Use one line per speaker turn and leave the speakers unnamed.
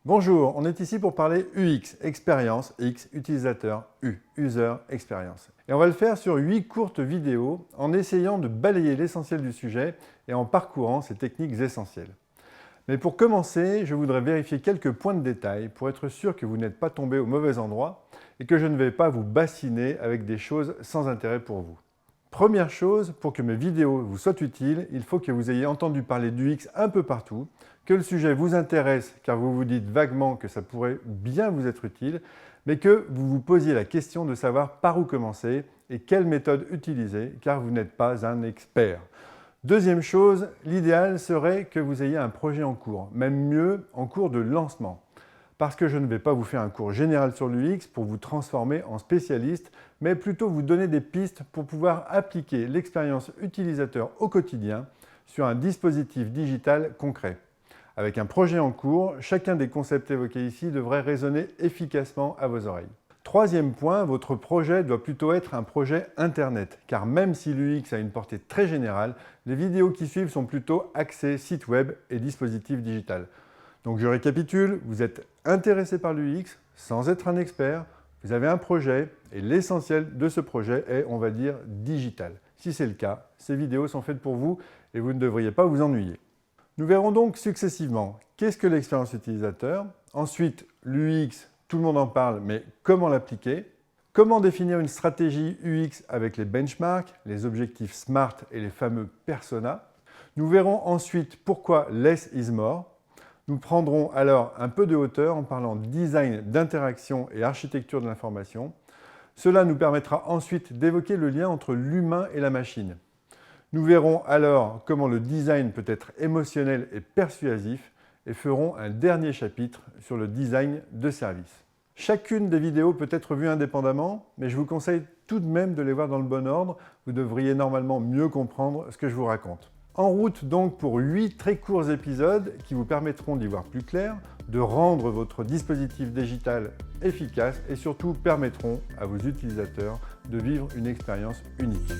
Bonjour, on est ici pour parler UX, expérience, X, utilisateur, U, user experience. Et on va le faire sur 8 courtes vidéos en essayant de balayer l'essentiel du sujet et en parcourant ces techniques essentielles. Mais pour commencer, je voudrais vérifier quelques points de détail pour être sûr que vous n'êtes pas tombé au mauvais endroit et que je ne vais pas vous bassiner avec des choses sans intérêt pour vous. Première chose, pour que mes vidéos vous soient utiles, il faut que vous ayez entendu parler d'UX un peu partout, que le sujet vous intéresse car vous vous dites vaguement que ça pourrait bien vous être utile, mais que vous vous posiez la question de savoir par où commencer et quelle méthode utiliser car vous n'êtes pas un expert. Deuxième chose, l'idéal serait que vous ayez un projet en cours, même mieux en cours de lancement. Parce que je ne vais pas vous faire un cours général sur l'UX pour vous transformer en spécialiste, mais plutôt vous donner des pistes pour pouvoir appliquer l'expérience utilisateur au quotidien sur un dispositif digital concret. Avec un projet en cours, chacun des concepts évoqués ici devrait résonner efficacement à vos oreilles. Troisième point, votre projet doit plutôt être un projet Internet, car même si l'UX a une portée très générale, les vidéos qui suivent sont plutôt axées site web et dispositif digital. Donc je récapitule, vous êtes intéressé par l'UX sans être un expert, vous avez un projet et l'essentiel de ce projet est, on va dire, digital. Si c'est le cas, ces vidéos sont faites pour vous et vous ne devriez pas vous ennuyer. Nous verrons donc successivement qu'est-ce que l'expérience utilisateur, ensuite l'UX, tout le monde en parle, mais comment l'appliquer, comment définir une stratégie UX avec les benchmarks, les objectifs SMART et les fameux personas. Nous verrons ensuite pourquoi less is more. Nous prendrons alors un peu de hauteur en parlant design d'interaction et architecture de l'information. Cela nous permettra ensuite d'évoquer le lien entre l'humain et la machine. Nous verrons alors comment le design peut être émotionnel et persuasif et ferons un dernier chapitre sur le design de service. Chacune des vidéos peut être vue indépendamment, mais je vous conseille tout de même de les voir dans le bon ordre. Vous devriez normalement mieux comprendre ce que je vous raconte. En route donc pour 8 très courts épisodes qui vous permettront d'y voir plus clair, de rendre votre dispositif digital efficace et surtout permettront à vos utilisateurs de vivre une expérience unique.